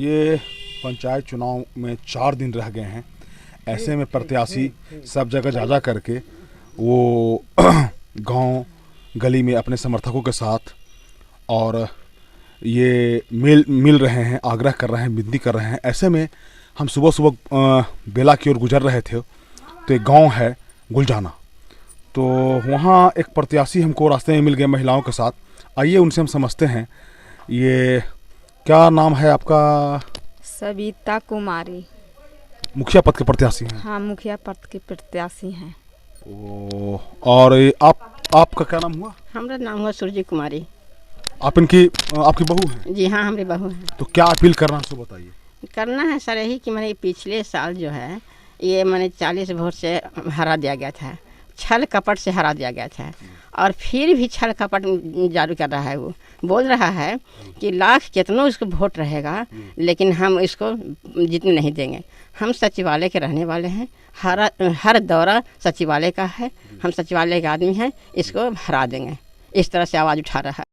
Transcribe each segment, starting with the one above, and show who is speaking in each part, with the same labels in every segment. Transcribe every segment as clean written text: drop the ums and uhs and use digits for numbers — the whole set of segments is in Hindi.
Speaker 1: ये पंचायत चुनाव में 4 दिन रह गए हैं। ऐसे में प्रत्याशी सब जगह जा करके वो गांव गली में अपने समर्थकों के साथ और ये मिल रहे हैं, आग्रह कर रहे हैं, विनती कर रहे हैं। ऐसे में हम सुबह सुबह बेला की ओर गुजर रहे थे तो एक गांव है गुलजाना, तो वहाँ एक प्रत्याशी हमको रास्ते में मिल गए महिलाओं के साथ। आइए उनसे हम समझते हैं। ये क्या नाम है आपका?
Speaker 2: सविता कुमारी।
Speaker 1: मुखिया पद के प्रत्याशी हैं?
Speaker 2: हाँ, मुखिया पद के प्रत्याशी हैं।
Speaker 1: और आपका क्या नाम हुआ?
Speaker 3: हमारा नाम हुआ सूरजी कुमारी।
Speaker 1: आपकी बहू है?
Speaker 3: जी हाँ, हमारी बहू है।
Speaker 1: तो क्या अपील करना है बताइए।
Speaker 3: करना है सर यही कि मैंने पिछले साल जो है ये मैंने 40 वोट से हरा दिया गया था, छल कपट से हरा दिया गया था, और फिर भी छल कपट जारी कर रहा है। वो बोल रहा है कि लाख कितनों इसको वोट रहेगा लेकिन हम इसको जीतने नहीं देंगे। हम सचिवालय के रहने वाले हैं, हर दौरा सचिवालय का है, हम सचिवालय के आदमी हैं, इसको हरा देंगे। इस तरह से आवाज़ उठा रहा है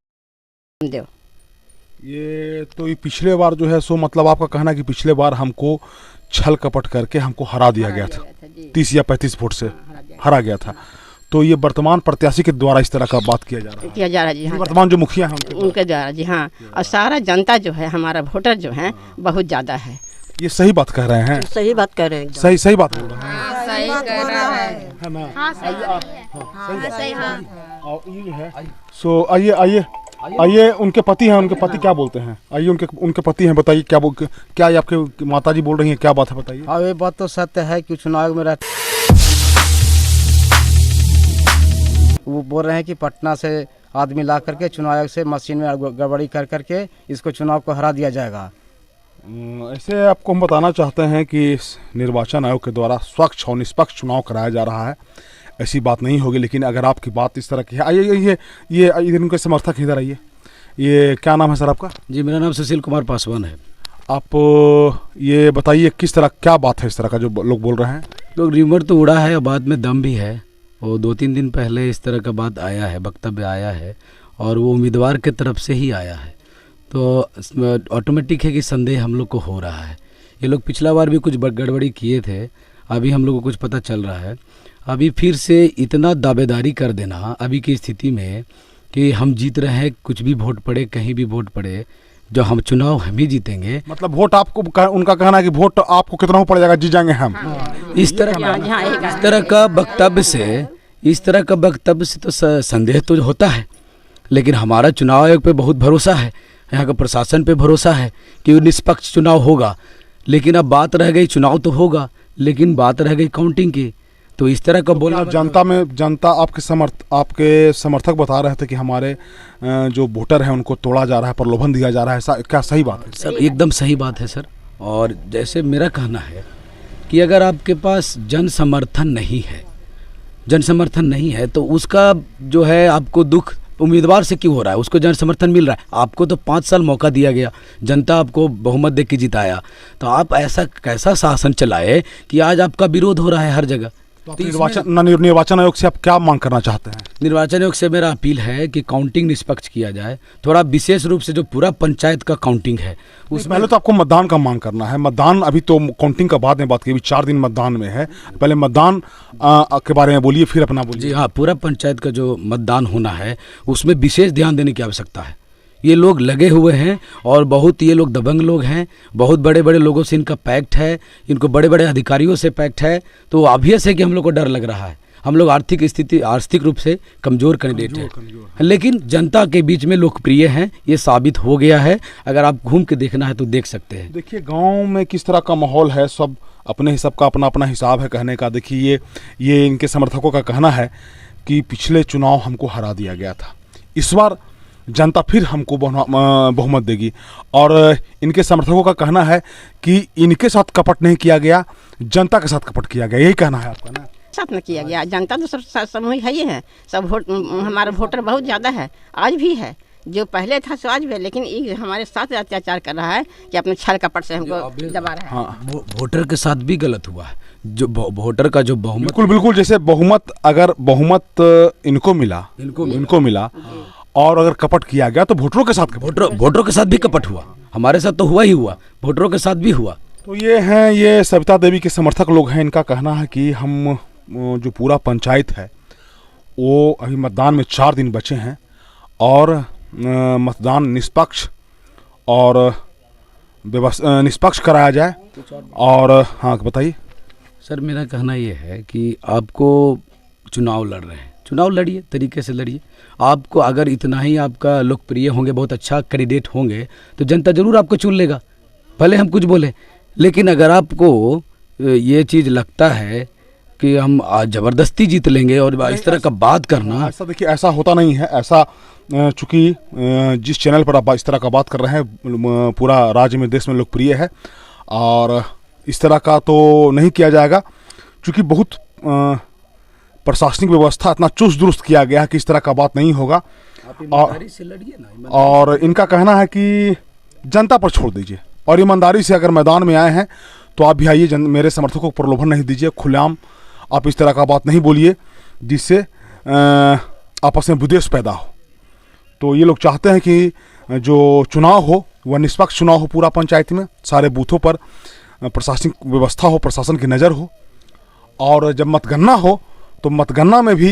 Speaker 3: देव।
Speaker 1: ये तो ये पिछले बार जो है सो मतलब आपका कहना है कि पिछले बार हमको छल कपट करके हमको हरा दिया गया था, 30 या 35 वोट से हरा गया था। तो ये वर्तमान प्रत्याशी के द्वारा इस तरह का बात किया जा रहा है
Speaker 3: जी हाँ,
Speaker 1: वर्तमान जो मुखिया हैं
Speaker 3: उनके द्वारा जी हाँ। और सारा जनता जो है, हमारा वोटर जो है बहुत ज़्यादा है।
Speaker 1: ये सही बात कह रहे हैं?
Speaker 3: सही बात कह रहे हैं,
Speaker 1: सही बात बोल रहे हैं,
Speaker 2: सही कह रहा
Speaker 1: है ना?
Speaker 2: हाँ,
Speaker 1: सही और ये जो है सो आइए उनके पति हैं, उनके पति क्या बोलते हैं? आइए उनके पति हैं, बताइए क्या ये आपके माताजी बोल रही हैं, क्या बात है बताइए।
Speaker 4: हाँ, ये बात तो सत्य है कि चुनाव में वो बोल रहे हैं कि पटना से आदमी ला करके चुनाव आयोग से मशीन में गड़बड़ी कर करके इसको चुनाव को हरा दिया जाएगा।
Speaker 1: ऐसे आपको हम बताना चाहते हैं कि निर्वाचन आयोग के द्वारा स्वच्छ और निष्पक्ष चुनाव कराया जा रहा है, ऐसी बात नहीं होगी। लेकिन अगर आपकी बात इस तरह की है, आइए ये इधर उनके समर्थक इधर आइए। ये क्या नाम है सर आपका?
Speaker 5: जी, मेरा नाम सुशील कुमार पासवान है।
Speaker 1: आप ये बताइए किस तरह क्या बात है इस तरह का जो लोग बोल रहे हैं?
Speaker 5: लोग रिमर तो उड़ा है और बाद में दम भी है। वो 2-3 दिन पहले इस तरह का बात आया है, वक्तव्य आया है, और वो उम्मीदवार के तरफ से ही आया है। तो ऑटोमेटिक है कि संदेह हम लोग को हो रहा है। ये लोग पिछला बार भी कुछ गड़बड़ी किए थे, अभी हम लोग को कुछ पता चल रहा है। अभी फिर से इतना दावेदारी कर देना अभी की स्थिति में कि हम जीत रहे हैं, कुछ भी वोट पड़े, कहीं भी वोट पड़े, जो हम चुनाव हम ही जीतेंगे।
Speaker 1: मतलब वोट आपको उनका कहना है कि वोट आपको कितना पड़ जाएगा, जीत जाएंगे हम।
Speaker 5: इस तरह का वक्तव्य से तो संदेह तो होता है। लेकिन हमारा चुनाव आयोग पे बहुत भरोसा है, यहाँ का प्रशासन पे भरोसा है कि निष्पक्ष चुनाव होगा। लेकिन अब बात रह गई, चुनाव तो होगा लेकिन बात रह गई काउंटिंग की। तो इस तरह का
Speaker 1: तो
Speaker 5: बोलना,
Speaker 1: जनता आपके समर्थक बता रहे थे कि हमारे जो वोटर हैं उनको तोड़ा जा रहा है, प्रलोभन दिया जा रहा है, क्या सही बात है?
Speaker 5: सर एकदम सही बात है सर। और जैसे मेरा कहना है कि अगर आपके पास जन समर्थन नहीं है तो उसका जो है आपको दुख उम्मीदवार से क्यों हो रहा है? उसको जन समर्थन मिल रहा है। आपको तो 5 साल मौका दिया गया, जनता आपको बहुमत दे के जिताया, तो आप ऐसा कैसा शासन चलाए कि आज आपका विरोध हो रहा है हर जगह।
Speaker 1: तो निर्वाचन आयोग से आप क्या मांग करना चाहते हैं?
Speaker 5: निर्वाचन आयोग से मेरा अपील है कि काउंटिंग निष्पक्ष किया जाए, थोड़ा विशेष रूप से जो पूरा पंचायत का काउंटिंग है
Speaker 1: उसमें पहले तो आपको मतदान का मांग करना है। मतदान अभी तो काउंटिंग का बाद में बात की, अभी 4 दिन मतदान में है। पहले मतदान के बारे में बोलिए, फिर अपना बोलिए।
Speaker 5: जी हाँ, पूरा पंचायत का जो मतदान होना है उसमें विशेष ध्यान देने की आवश्यकता है। ये लोग लगे हुए हैं और बहुत ये लोग दबंग लोग हैं, बहुत बड़े बड़े लोगों से इनका पैक्ट है, इनको बड़े बड़े अधिकारियों से पैक्ट है। तो ऑब्वियस है कि हम लोग को डर लग रहा है। हम लोग आर्थिक रूप से कमज़ोर कैंडिडेट हैं, लेकिन जनता के बीच में लोकप्रिय हैं, ये साबित हो गया है। अगर आप घूम के देखना है तो देख सकते हैं।
Speaker 1: देखिए गांव में किस तरह का माहौल है, सब अपने हिसाब का अपना हिसाब है कहने का। देखिए ये इनके समर्थकों का कहना है कि पिछले चुनाव हमको हरा दिया गया था, इस बार जनता फिर हमको बहुमत देगी। और इनके समर्थकों का कहना है कि इनके साथ कपट नहीं किया गया, जनता के साथ कपट किया गया। यही कहना है आपका ना?
Speaker 3: साथ में किया गया, जनता तो सब समूह है ही है, सब हमारा वोटर बहुत ज़्यादा है, आज भी है, जो पहले था सो आज भी है। लेकिन ये हमारे साथ अत्याचार कर रहा है कि अपने छल कपट से हमको दबा रहा है।
Speaker 5: हाँ, वोटर के साथ भी गलत हुआ है। जो वोटर का जो बहुमत,
Speaker 1: बिल्कुल जैसे अगर बहुमत इनको मिला और अगर कपट किया गया तो वोटरों के साथ भी कपट हुआ।
Speaker 5: हमारे साथ तो हुआ ही हुआ, वोटरों के साथ भी हुआ।
Speaker 1: तो ये सविता देवी के समर्थक लोग हैं। इनका कहना है कि हम जो पूरा पंचायत है वो अभी मतदान में 4 दिन बचे हैं और मतदान निष्पक्ष और निष्पक्ष कराया जाए। और हाँ बताइए
Speaker 5: सर, मेरा कहना ये है कि आपको चुनाव लड़ रहे हैं, चुनाव लड़िए, तरीके से लड़िए। आपको अगर इतना ही आपका लोकप्रिय होंगे, बहुत अच्छा कैंडिडेट होंगे, तो जनता जरूर आपको चुन लेगा, भले हम कुछ बोलें। लेकिन अगर आपको ये चीज़ लगता है कि हम ज़बरदस्ती जीत लेंगे और इस तरह का बात करना,
Speaker 1: ऐसा देखिए, ऐसा होता नहीं है। ऐसा चूँकि जिस चैनल पर आप इस तरह का बात कर रहे हैं पूरा राज्य में, देश में लोकप्रिय है और इस तरह का तो नहीं किया जाएगा, क्योंकि बहुत प्रशासनिक व्यवस्था इतना चुस्त दुरुस्त किया गया है कि इस तरह का बात नहीं होगा। और इनका कहना है कि जनता पर छोड़ दीजिए और ईमानदारी से अगर मैदान में आए हैं तो आप भी आइए, मेरे समर्थकों को प्रलोभन नहीं दीजिए, खुलेआम आप इस तरह का बात नहीं बोलिए जिससे आपस में विद्वेष पैदा हो। तो ये लोग चाहते हैं कि जो चुनाव हो वह निष्पक्ष चुनाव हो, पूरा पंचायत में सारे बूथों पर प्रशासनिक व्यवस्था हो, प्रशासन की नज़र हो। और जब मतगणना हो तो मतगणना में भी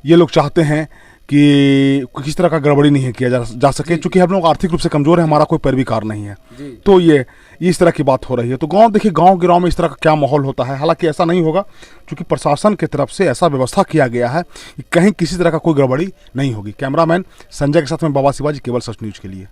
Speaker 1: ये लोग चाहते हैं कि किसी तरह का गड़बड़ी नहीं किया जा सके, क्योंकि हम लोग आर्थिक रूप से कमज़ोर है, हमारा कोई पैरवीकार नहीं है। तो ये इस तरह की बात हो रही है। तो देखिए गांव गिराव में इस तरह का क्या माहौल होता है। हालांकि ऐसा नहीं होगा, क्योंकि प्रशासन की तरफ से ऐसा व्यवस्था किया गया है कि कहीं किसी तरह का कोई गड़बड़ी नहीं होगी। कैमरामैन संजय के साथ में बाबा शिवाजी, केवल सच न्यूज़ के लिए।